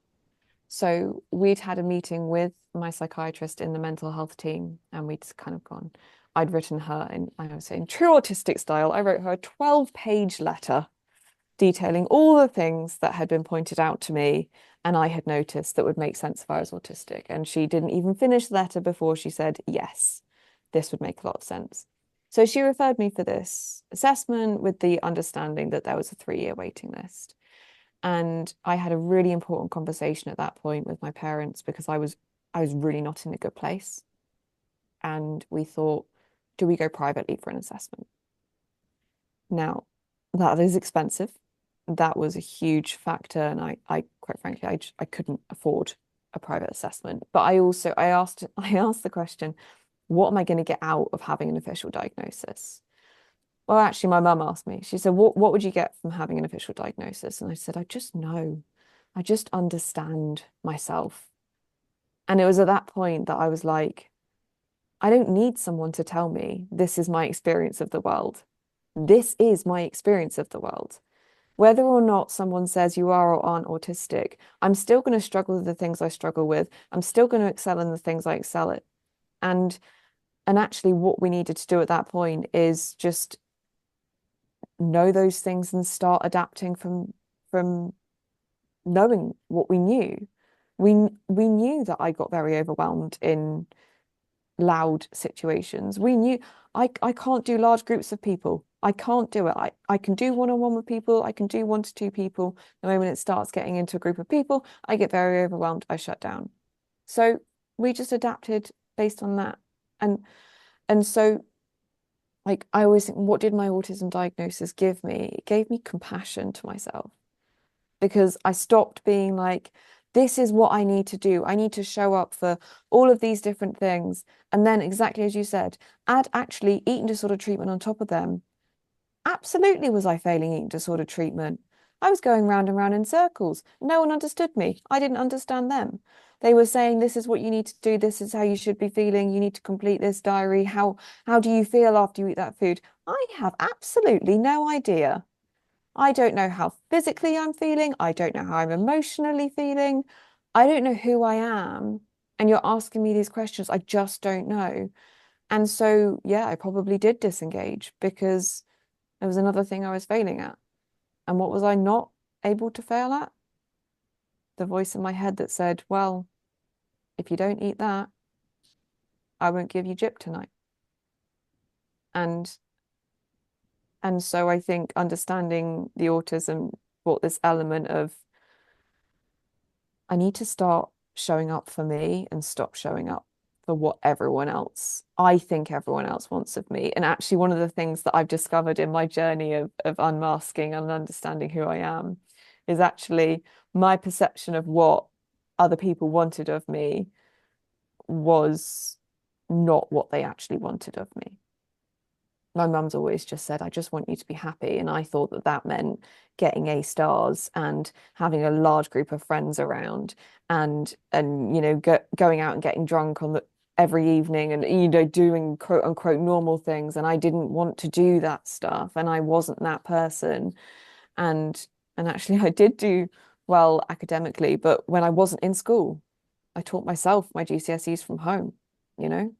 So we'd had a meeting with my psychiatrist in the mental health team, and we'd kind of gone. I'd written her in, I would say, in true autistic style. I wrote her a 12-page letter detailing all the things that had been pointed out to me and I had noticed that would make sense if I was autistic. And she didn't even finish the letter before she said, yes, this would make a lot of sense. So she referred me for this assessment with the understanding that there was a 3-year waiting list. And I had a really important conversation at that point with my parents because I was really not in a good place. And we thought, do we go privately for an assessment? Now, that is expensive. That was a huge factor, and I quite frankly, I couldn't afford a private assessment. But I asked the question, what am I going to get out of having an official diagnosis? Well, actually, my mum asked me. She said, what would you get from having an official diagnosis? And I said, I just know. I just understand myself. And it was at that point that I was like, I don't need someone to tell me this is my experience of the world. This is my experience of the world. Whether or not someone says you are or aren't autistic, I'm still going to struggle with the things I struggle with. I'm still going to excel in the things I excel at. And actually what we needed to do at that point is just know those things and start adapting from knowing what we knew. We knew that I got very overwhelmed in loud situations. We knew I can't do large groups of people. I can't do it. I can do one-on-one with people. I can do 1 to 2 people. The moment it starts getting into a group of people, I get very overwhelmed. I shut down. So we just adapted based on that. And so like I always think, what did my autism diagnosis give me? It gave me compassion to myself because I stopped being like, this is what I need to do. I need to show up for all of these different things. And then, exactly as you said, add actually eating disorder treatment on top of them. Absolutely was I failing eating disorder treatment. I was going round and round in circles. No one understood me. I didn't understand them. They were saying, this is what you need to do. This is how you should be feeling. You need to complete this diary. How do you feel after you eat that food? I have absolutely no idea. I don't know how physically I'm feeling. I don't know how I'm emotionally feeling. I don't know who I am. And you're asking me these questions. I just don't know. And so, yeah, I probably did disengage because there was another thing I was failing at. And what was I not able to fail at? The voice in my head that said, well, if you don't eat that, I won't give you gyp tonight. And so I think understanding the autism brought this element of I need to start showing up for me and stop showing up for what I think everyone else wants of me. And actually, one of the things that I've discovered in my journey of unmasking and understanding who I am is actually my perception of what other people wanted of me was not what they actually wanted of me. My mum's always just said, I just want you to be happy. And I thought that that meant getting A stars and having a large group of friends around and going out and getting drunk on every evening and doing quote unquote normal things. And I didn't want to do that stuff. And I wasn't that person. And and actually I did do well academically, but when I wasn't in school, I taught myself my GCSEs from home, you know,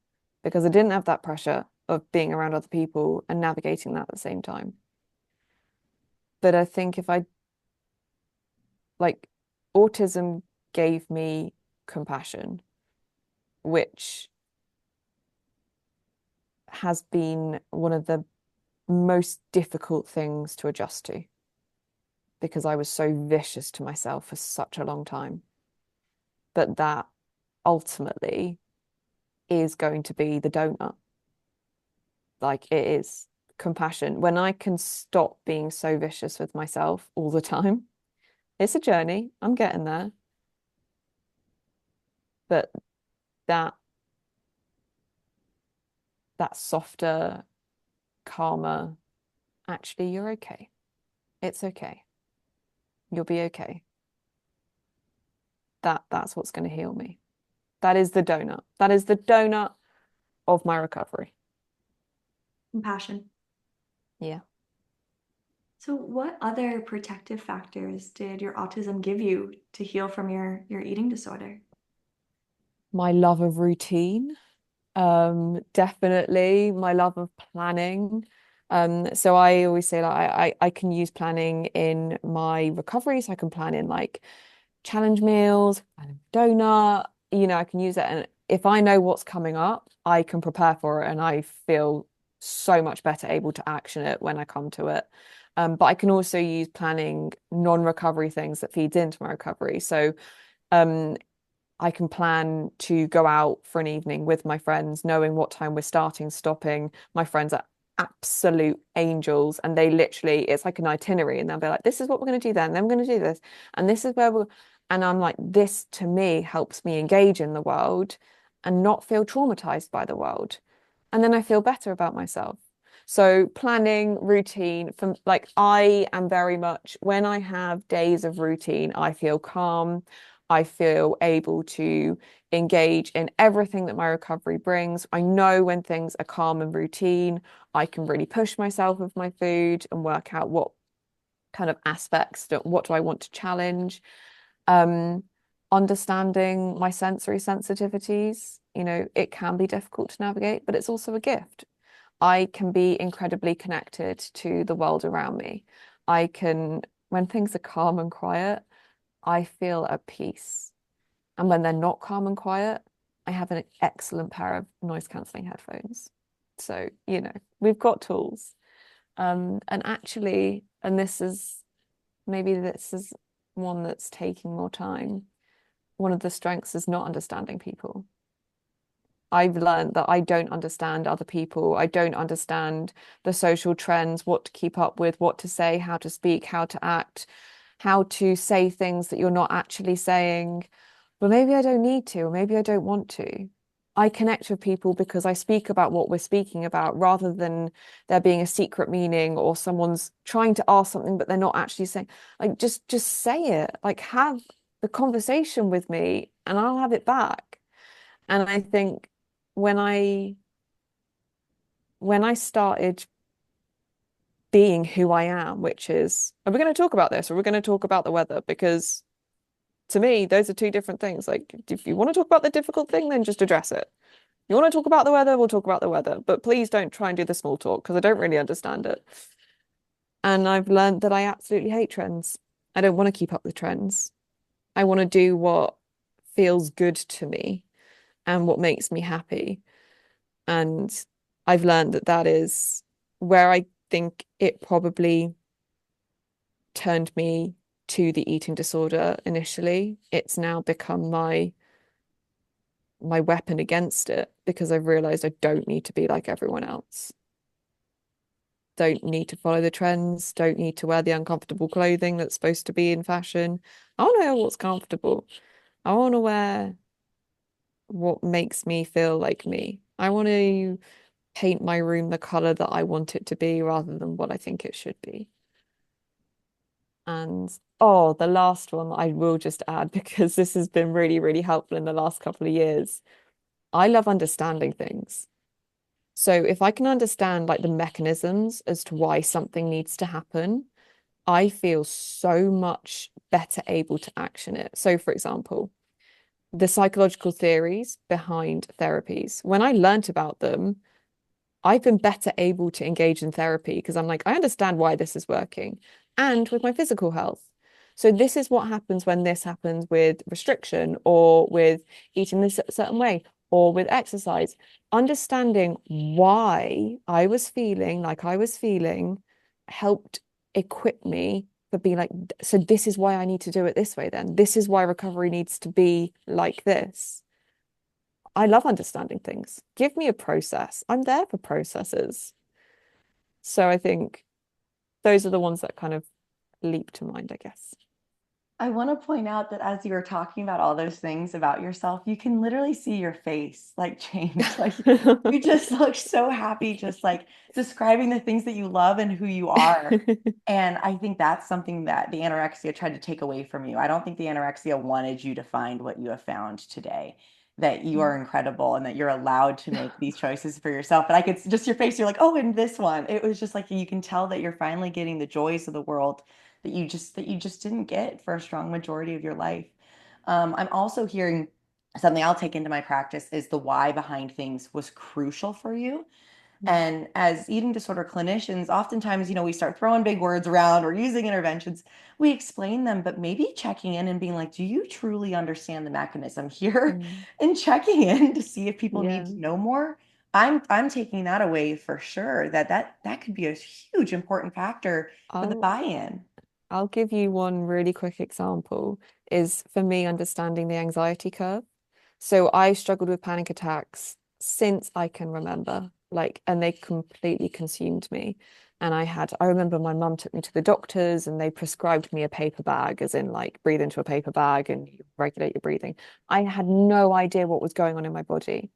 because I didn't have that pressure of being around other people and navigating that at the same time. But I think if I like autism gave me compassion, which has been one of the most difficult things to adjust to because I was so vicious to myself for such a long time. But that ultimately is going to be the donut. Like it is compassion. When I can stop being so vicious with myself all the time, it's a journey. I'm getting there. But that that softer, calmer, actually, you're okay. It's okay. You'll be okay. That's what's going to heal me. That is the donut. That is the donut of my recovery. Compassion. Yeah. So what other protective factors did your autism give you to heal from your eating disorder? My love of routine. Definitely my love of planning. So I always say like I can use planning in my recovery. So I can plan in like challenge meals, plan a donut, I can use it. And if I know what's coming up, I can prepare for it and I feel so much better able to action it when I come to it. But I can also use planning non-recovery things that feeds into my recovery. So um I can plan to go out for an evening with my friends, knowing what time we're starting, stopping. My friends are absolute angels, and they literally, it's like an itinerary, and they'll be like, this is what we're going to do then we're going to do this, and this is where we're, and I'm like, this to me helps me engage in the world and not feel traumatized by the world. And then I feel better about myself. So planning, routine, from like I am very much when I have days of routine, I feel calm. I feel able to engage in everything that my recovery brings. I know when things are calm and routine, I can really push myself with my food and work out what kind of aspects, what do I want to challenge. Um, Understanding my sensory sensitivities, it can be difficult to navigate, but it's also a gift. I can be incredibly connected to the world around me. When things are calm and quiet, I feel at peace. And when they're not calm and quiet, I have an excellent pair of noise cancelling headphones. So, we've got tools. And actually, and this is one that's taking more time. One of the strengths is not understanding people. I've learned that I don't understand other people. I don't understand the social trends, what to keep up with, what to say, how to speak, how to act, how to say things that you're not actually saying. But maybe I don't need to, or maybe I don't want to. I connect with people because I speak about what we're speaking about rather than there being a secret meaning or someone's trying to ask something, but they're not actually saying, like, just say it, like have the conversation with me and I'll have it back. And I think when I when I started being who I am, which is, are we going to talk about this or are we going to talk about the weather? Because to me, those are two different things. Like, if you want to talk about the difficult thing, then just address it. You want to talk about the weather, we'll talk about the weather. But please don't try and do the small talk because I don't really understand it. And I've learned that I absolutely hate trends. I don't want to keep up with trends. I want to do what feels good to me and what makes me happy. And I've learned that that is where I think it probably turned me to the eating disorder initially. It's now become my my weapon against it because I've realized I don't need to be like everyone else. Don't need to follow the trends, don't need to wear the uncomfortable clothing that's supposed to be in fashion. I want to know what's comfortable. I want to wear what makes me feel like me. I want to paint my room the color that I want it to be rather than what I think it should be. And oh, the last one I will just add because this has been really, really helpful in the last couple of years. I love understanding things. So if I can understand like the mechanisms as to why something needs to happen, I feel so much better able to action it. So for example, the psychological theories behind therapies, when I learnt about them, I've been better able to engage in therapy because I'm like, I understand why this is working. And with my physical health. So this is what happens when this happens with restriction or with eating this a certain way or with exercise. Understanding why I was feeling like I was feeling helped equip me for being like, so this is why I need to do it this way then. This is why recovery needs to be like this. I love understanding things. Give me a process. I'm there for processes. So I think those are the ones that kind of leap to mind, I guess. I want to point out that as you were talking about all those things about yourself, you can literally see your face like change. Like you just look so happy, just like describing the things that you love and who you are. And I think that's something that the anorexia tried to take away from you. I don't think the anorexia wanted you to find what you have found today, that you are incredible and that you're allowed to make these choices for yourself. But I could just your face, you're like, oh, and this one. It was just like you can tell that you're finally getting the joys of the world that you just didn't get for a strong majority of your life. I'm also hearing something I'll take into my practice is the why behind things was crucial for you. And as eating disorder clinicians, oftentimes, we start throwing big words around or using interventions. We explain them, but maybe checking in and being like, do you truly understand the mechanism here? Mm. And checking in to see if people need Yeah. to know more. I'm taking that away for sure, that could be a huge important factor for the I'll buy-in. I'll give you one really quick example is for me understanding the anxiety curve. So I struggled with panic attacks since I can remember, like, and they completely consumed me. And I remember my mum took me to the doctors and they prescribed me a paper bag, as in like breathe into a paper bag and you regulate your breathing. I had no idea what was going on in my body.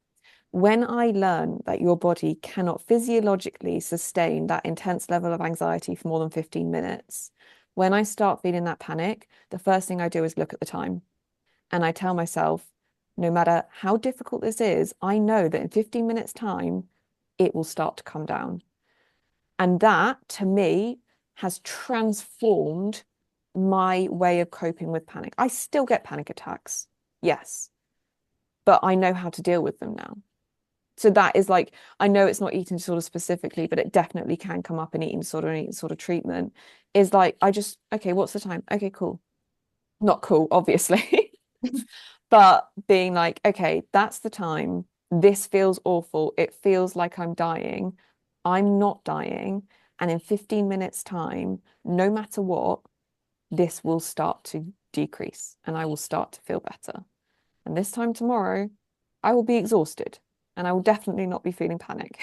When I learned that your body cannot physiologically sustain that intense level of anxiety for more than 15 minutes, when I start feeling that panic, the first thing I do is look at the time. And I tell myself, no matter how difficult this is, I know that in 15 minutes' time, it will start to come down. And that, to me, has transformed my way of coping with panic. I still get panic attacks, yes, but I know how to deal with them now. So that is like, I know it's not eating disorder specifically, but it definitely can come up in eating disorder and eating disorder treatment. Is like, okay, what's the time? Okay, cool. Not cool, obviously. But being like, okay, that's the time. This feels awful. It feels like I'm dying. I'm not dying. And in 15 minutes' time, no matter what, this will start to decrease and I will start to feel better. And this time tomorrow, I will be exhausted and I will definitely not be feeling panic.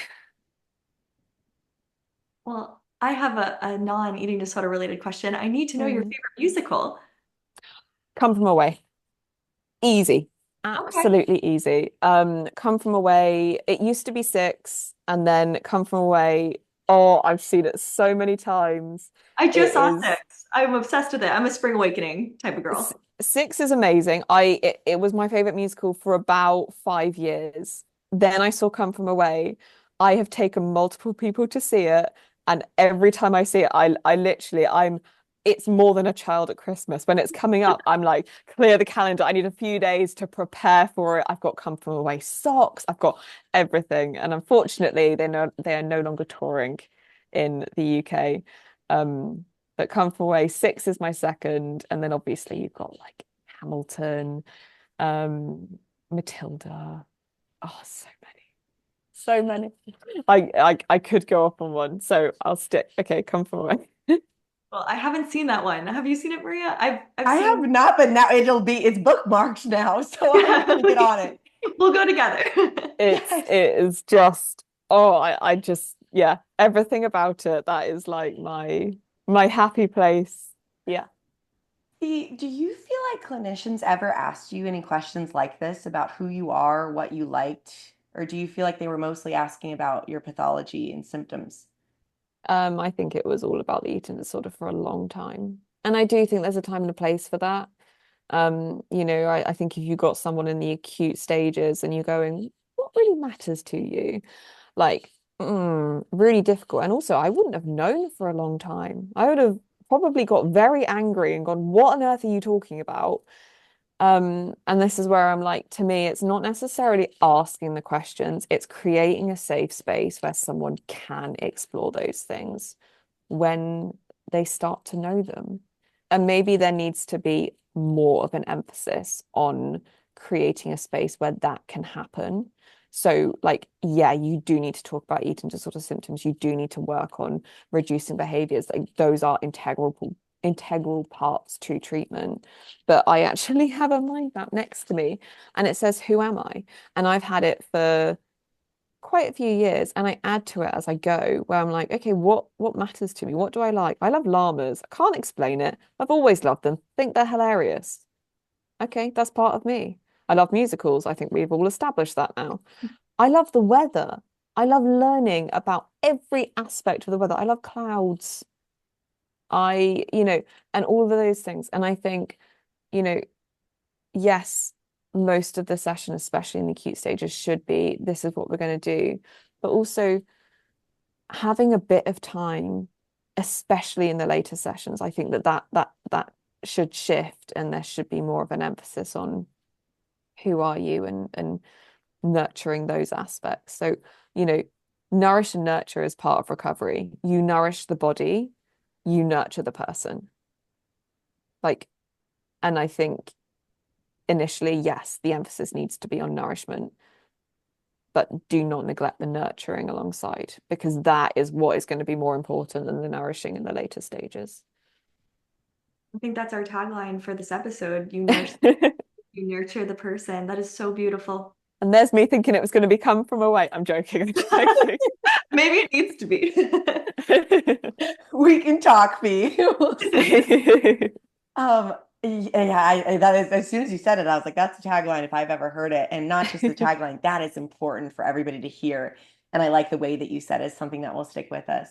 Well, I have a non-eating disorder related question. I need to know your Mm. favorite musical. Come from away. Easy. Okay. Absolutely easy. Come from away. It used to be six, and then come from away. Oh, I've seen it so many times. I just It saw is Six. I'm obsessed with it. I'm a Spring Awakening type of girl. Six is amazing. It was my favorite musical for about 5 years. Then I saw Come From Away. I have taken multiple people to see it, and every time I see it, I literally I'm it's more than a child at Christmas. When it's coming up, I'm like, clear the calendar. I need a few days to prepare for it. I've got Come From Away socks. I've got everything. And unfortunately, they are no longer touring in the UK. Um, but Come From Away, Six is my second, and then obviously you've got like Hamilton, um, Matilda. Oh, so many. I could go off on one, so I'll stick. Okay, Come From Away. Well, I haven't seen that one. Have you seen it, Maria? I've I have seen. not, but now it's bookmarked now, so I'm gonna get on it. We'll go together. Yes. It is just, oh, I just, yeah, everything about it. That is like my happy place. Yeah. Do you feel like clinicians ever asked you any questions like this about who you are, what you liked, or do you feel like they were mostly asking about your pathology and symptoms? I think it was all about the eating disorder for a long time. And I do think there's a time and a place for that. I think if you got someone in the acute stages and you're going, what really matters to you? Like, really difficult. And also, I wouldn't have known for a long time. I would have probably got very angry and gone, what on earth are you talking about? And this is where I'm like, to me, it's not necessarily asking the questions, it's creating a safe space where someone can explore those things when they start to know them. And maybe there needs to be more of an emphasis on creating a space where that can happen. So, like, yeah, you do need to talk about eating disorder symptoms. You do need to work on reducing behaviors. Like, those are integral parts to treatment. But I actually have a mind map next to me and it says, who am I? And I've had it for quite a few years and I add to it as I go, where I'm like, okay, what matters to me? What do I like? I love llamas. I can't explain it. I've always loved them. Think they're hilarious. Okay, that's part of me. I love musicals. I think we've all established that now. I love the weather. I love learning about every aspect of the weather. I love clouds. And all of those things. And I think, you know, yes, most of the session, especially in the acute stages, should be this is what we're going to do. But also having a bit of time, especially in the later sessions, I think that should shift and there should be more of an emphasis on who are you and nurturing those aspects. So, you know, nourish and nurture is part of recovery. You nourish the body, you nurture the person. Like, and I think initially, yes, the emphasis needs to be on nourishment, but do not neglect the nurturing alongside because that is what is going to be more important than the nourishing in the later stages. I think that's our tagline for this episode. You nurture the person. That is so beautiful. And there's me thinking it was going to become from a weight. I'm joking. I'm joking. Maybe it needs to be. We can talk, Fee. We'll see. Yeah, that is, as soon as you said it, I was like, that's the tagline if I've ever heard it. And not just the tagline, that is important for everybody to hear. And I like the way that you said it's something that will stick with us.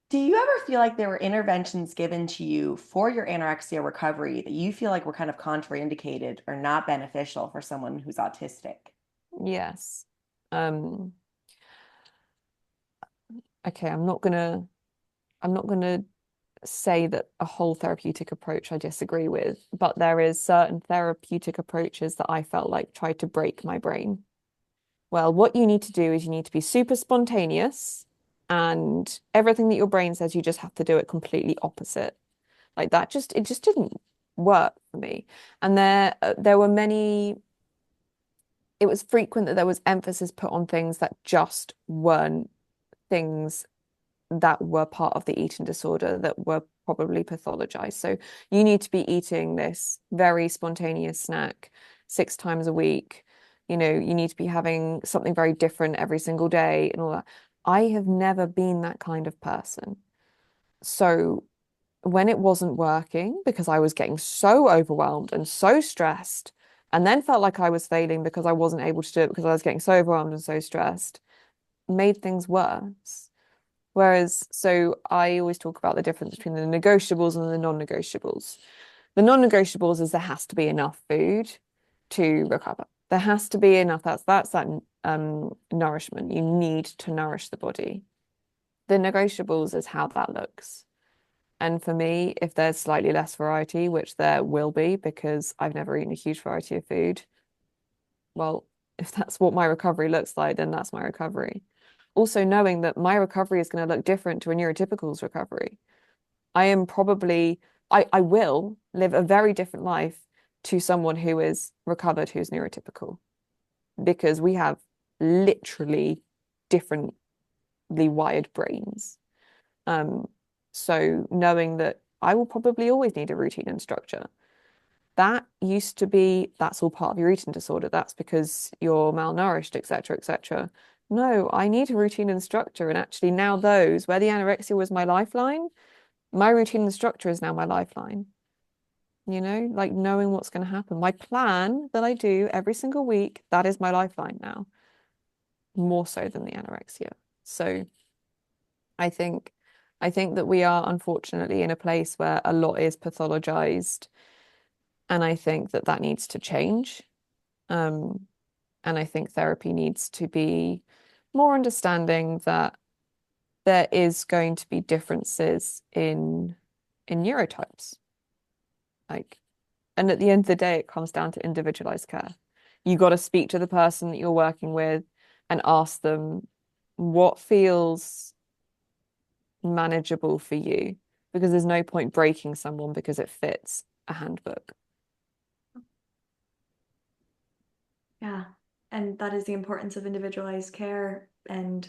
Do you ever feel like there were interventions given to you for your anorexia recovery that you feel like were kind of contraindicated or not beneficial for someone who's autistic? Yes. Um, okay, I'm not gonna say that a whole therapeutic approach I disagree with, but there is certain therapeutic approaches that I felt like tried to break my brain. Well, what you need to do is you need to be super spontaneous and everything that your brain says, you just have to do it completely opposite. Like that it just didn't work for me. And there were many, it was frequent that there was emphasis put on things that just weren't things that were part of the eating disorder that were probably pathologized. So you need to be eating this very spontaneous snack 6 times a week. You need to be having something very different every single day and all that. I have never been that kind of person. So when it wasn't working, because I was getting so overwhelmed and so stressed, and then felt like I was failing because I wasn't able to do it because I was getting so overwhelmed and so stressed, made things worse. Whereas, so I always talk about the difference between the negotiables and the non-negotiables. The non-negotiables is there has to be enough food to recover. There has to be enough. That's that nourishment. You need to nourish the body. The negotiables is how that looks. And for me, if there's slightly less variety, which there will be because I've never eaten a huge variety of food, well, if that's what my recovery looks like, then that's my recovery. Also, knowing that my recovery is going to look different to a neurotypical's recovery. I will live a very different life to someone who is recovered who's neurotypical because we have literally differently wired brains. Um, so knowing that I will probably always need a routine and structure. that used to be that's all part of your eating disorder. That's because you're malnourished, etc., etc. No, I need a routine and structure. And actually, now those where the anorexia was my lifeline, my routine and structure is now my lifeline. Like knowing what's going to happen. My plan that I do every single week, that is my lifeline now, more so than the anorexia. So I think I think that we are unfortunately in a place where a lot is pathologized, and I think that that needs to change. Um, and I think therapy needs to be more understanding that there is going to be differences in neurotypes. Like, and at the end of the day, it comes down to individualized care. You got to speak to the person that you're working with and ask them what feels manageable for you, because there's no point breaking someone because it fits a handbook. Yeah. And that is the importance of individualized care and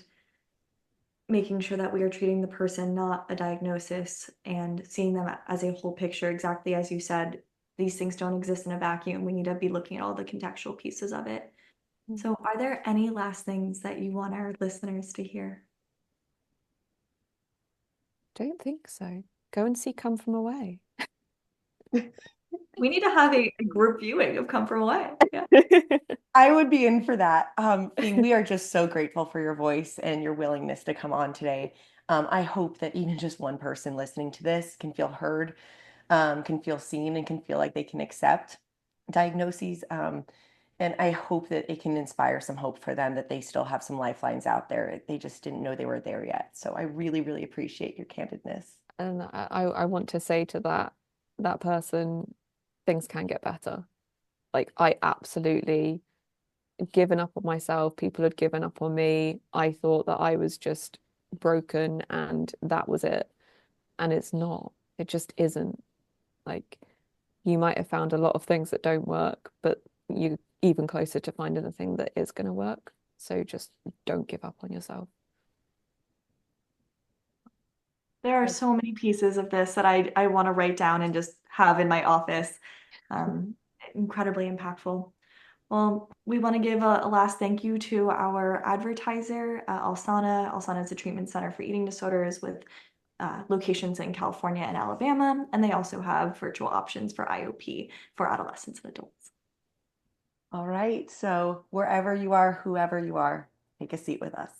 making sure that we are treating the person, not a diagnosis, and seeing them as a whole picture, exactly as you said. These things don't exist in a vacuum. We need to be looking at all the contextual pieces of it. So, are there any last things that you want our listeners to hear? Don't think so. Go and see Come From Away. We need to have a group viewing of Come From Away. Yeah. I would be in for that. Fee, we are just so grateful for your voice and your willingness to come on today. I hope that even just one person listening to this can feel heard, can feel seen, and can feel like they can accept diagnoses. And I hope that it can inspire some hope for them that they still have some lifelines out there. They just didn't know they were there yet. So I really, really appreciate your candidness. And I want to say to that person, things can get better. Like I absolutely given up on myself. People had given up on me. I thought that I was just broken and that was it. And it's not. It just isn't. Like you might have found a lot of things that don't work, but you're even closer to finding the thing that is going to work. So just don't give up on yourself. There are so many pieces of this that I want to write down and just have in my office. Um, Incredibly impactful. Well, we want to give a last thank you to our advertiser, Alsana. Alsana is a treatment center for eating disorders with locations in California and Alabama, and they also have virtual options for IOP for adolescents and adults. All right. So wherever you are, whoever you are, take a seat with us.